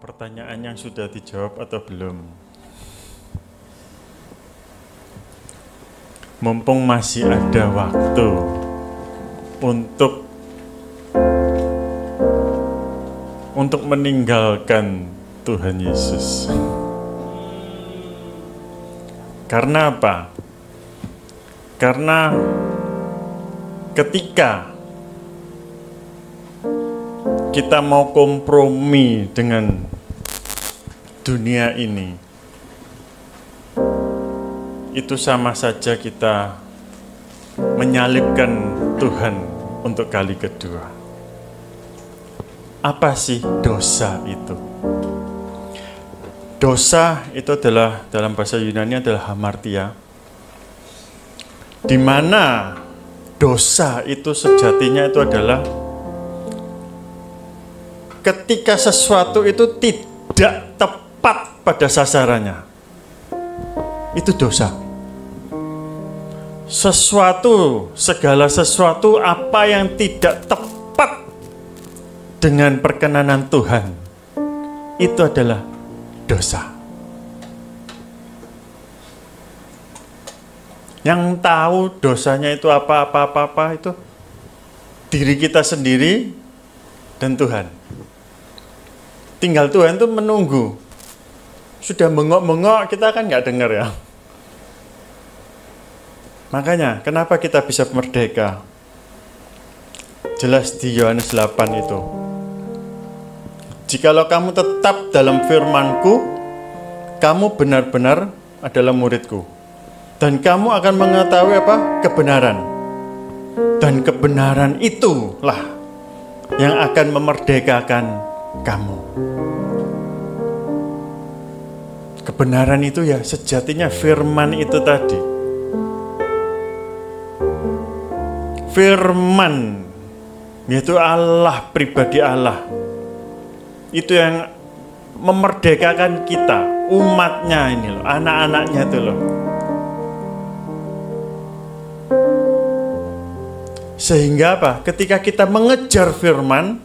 pertanyaan yang sudah dijawab atau belum? Mumpung masih ada waktu untuk meninggalkan Tuhan Yesus. Karena apa? Karena ketika kita mau kompromi dengan dunia ini, itu sama saja kita menyalibkan Tuhan untuk kali kedua. Apa sih dosa itu? Dosa itu adalah, dalam bahasa Yunani adalah hamartia, di mana dosa itu sejatinya itu adalah ketika sesuatu itu tidak tepat pada sasarannya. Itu dosa. Segala sesuatu apa yang tidak tepat dengan perkenanan Tuhan, itu adalah dosa. Yang tahu dosanya itu apa itu diri kita sendiri dan Tuhan. Tinggal Tuhan itu menunggu. Sudah bengok-bengok, kita kan nggak dengar ya. Makanya, kenapa kita bisa merdeka? Jelas di Yohanes 8 itu. Jikalau kamu tetap dalam firman-Ku, kamu benar-benar adalah murid-Ku. Dan kamu akan mengetahui apa? Kebenaran. Dan kebenaran itulah yang akan memerdekakan kamu. Kebenaran itu ya sejatinya firman itu tadi. Firman, yaitu Allah, pribadi Allah. Itu yang memerdekakan kita, umatnya ini loh, anak-anaknya itu loh. Sehingga apa? Ketika kita mengejar firman,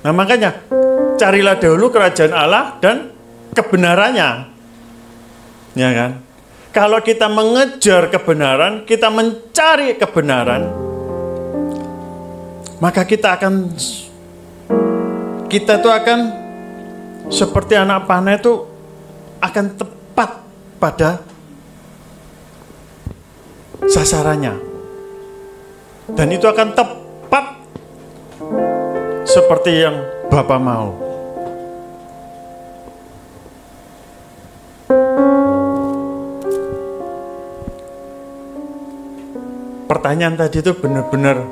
nah makanya carilah dahulu kerajaan Allah dan kebenarannya. Ya kan? Kalau kita mengejar kebenaran, kita mencari kebenaran, maka kita itu akan seperti anak panah itu akan tepat pada sasarannya. Dan itu akan tepat seperti yang Bapa mau. Pertanyaan tadi itu benar-benar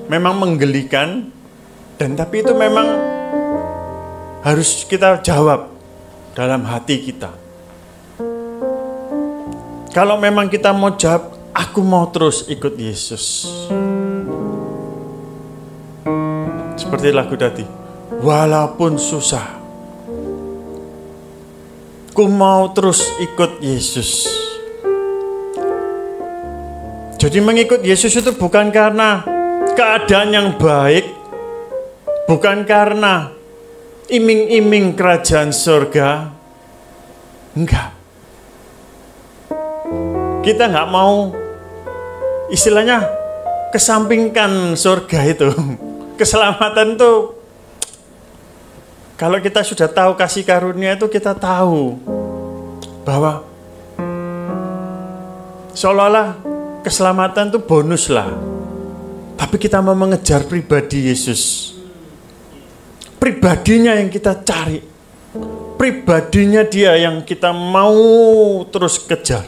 memang menggelikan, dan tapi itu memang harus kita jawab dalam hati kita. Kalau memang kita mau jawab, aku mau terus ikut Yesus. Seperti lagu tadi, walaupun susah, aku mau terus ikut Yesus. Jadi mengikut Yesus itu bukan karena keadaan yang baik, bukan karena iming-iming kerajaan surga. Enggak. Kita enggak mau, istilahnya, kesampingkan surga itu. Keselamatan itu, kalau kita sudah tahu kasih karunia itu, kita tahu bahwa seolah-olah keselamatan itu bonus lah. Tapi kita mau mengejar pribadi Yesus. Pribadinya yang kita cari. Pribadinya dia yang kita mau terus kejar.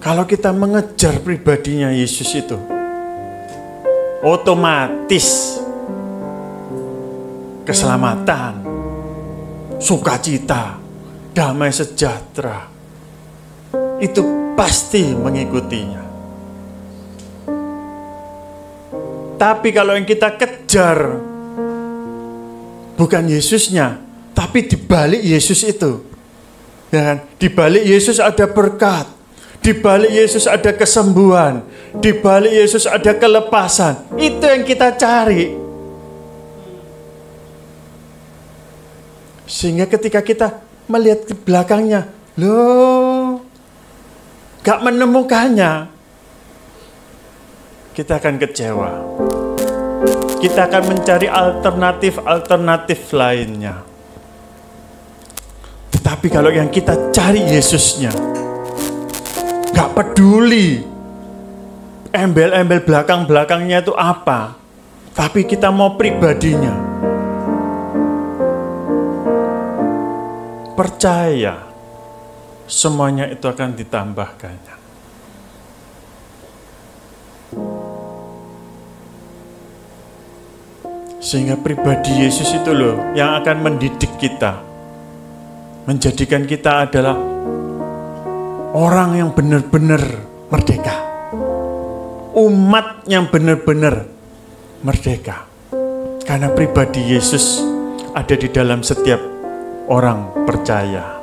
Kalau kita mengejar pribadinya Yesus itu, otomatis keselamatan, sukacita, damai sejahtera, itu pasti mengikutinya. Tapi kalau yang kita kejar bukan Yesusnya, tapi di balik Yesus itu, ya kan? Di balik Yesus ada berkat, di balik Yesus ada kesembuhan, di balik Yesus ada kelepasan. Itu yang kita cari. Sehingga ketika kita melihat ke belakangnya, loh, gak menemukannya, kita akan kecewa. Kita akan mencari alternatif lainnya. Tetapi kalau yang kita cari Yesusnya, gak peduli embel-embel belakang-belakangnya itu apa, tapi kita mau pribadinya. Percaya, semuanya itu akan ditambahkannya. Sehingga pribadi Yesus itu loh yang akan mendidik kita, menjadikan kita adalah orang yang benar-benar merdeka, umat yang benar-benar merdeka. Karena pribadi Yesus ada di dalam setiap orang percaya.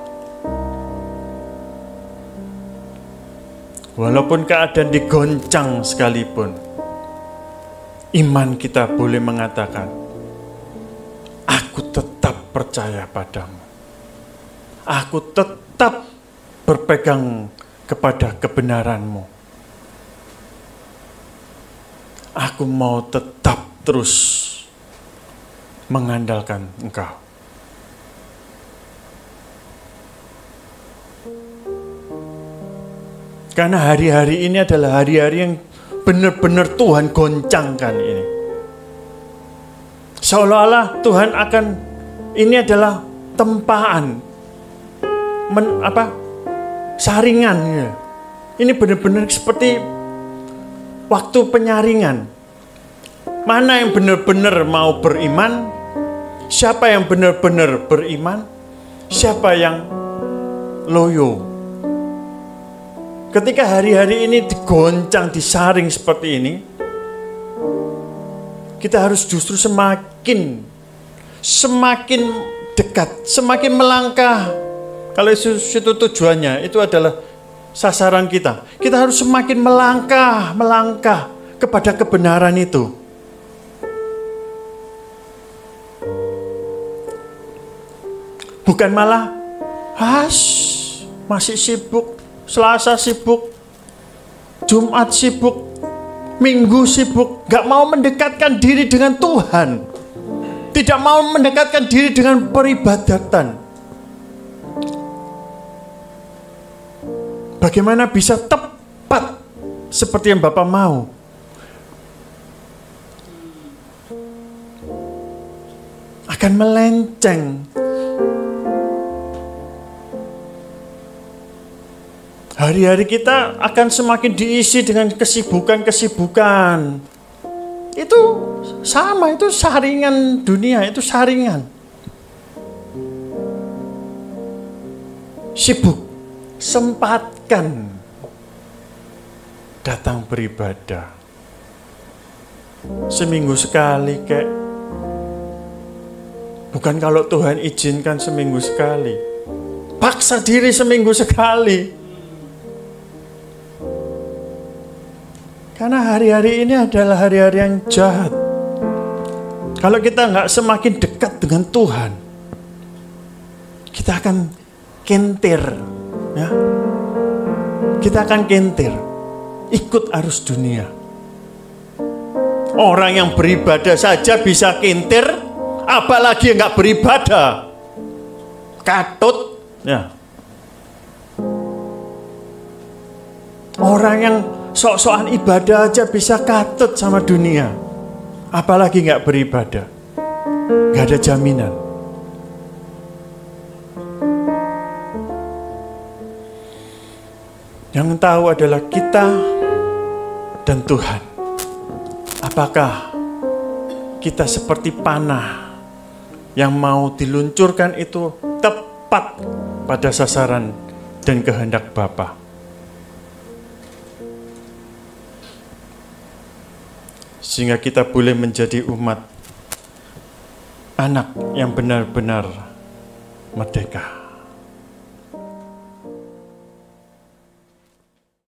Walaupun keadaan digoncang sekalipun, iman kita boleh mengatakan, aku tetap percaya padamu. Aku tetap berpegang kepada kebenaranmu. Aku mau tetap terus mengandalkan Engkau. Karena hari-hari ini adalah hari-hari yang benar-benar Tuhan goncangkan ini. Seolah-olah Tuhan akan, ini adalah tempaan, saringan. Ya. Ini benar-benar seperti waktu penyaringan. Mana yang benar-benar mau beriman? Siapa yang benar-benar beriman? Siapa yang loyo? Ketika hari-hari ini digoncang, disaring seperti ini, kita harus justru semakin dekat, semakin melangkah. Kalau itu tujuannya, itu adalah sasaran kita. Kita harus semakin melangkah kepada kebenaran itu. Bukan malah, masih sibuk. Selasa sibuk, Jumat sibuk, Minggu sibuk, gak mau mendekatkan diri dengan Tuhan, tidak mau mendekatkan diri dengan peribadatan. Bagaimana bisa tepat seperti yang Bapak mau? Akan melenceng. Hari-hari kita akan semakin diisi dengan kesibukan-kesibukan. Itu sama, itu saringan dunia, itu saringan. Sibuk, sempatkan datang beribadah. Seminggu sekali kek. Bukan kalau Tuhan izinkan seminggu sekali. Paksa diri seminggu sekali. Karena hari-hari ini adalah hari-hari yang jahat. Kalau kita nggak semakin dekat dengan Tuhan, kita akan kentir, ya. Kita akan kentir, ikut arus dunia. Orang yang beribadah saja bisa kentir, apalagi yang nggak beribadah, katut, ya. Orang yang sok-sokan ibadah aja bisa katut sama dunia, apalagi nggak beribadah, nggak ada jaminan. Yang tahu adalah kita dan Tuhan. Apakah kita seperti panah yang mau diluncurkan itu tepat pada sasaran dan kehendak Bapa? Sehingga kita boleh menjadi umat, anak yang benar-benar merdeka.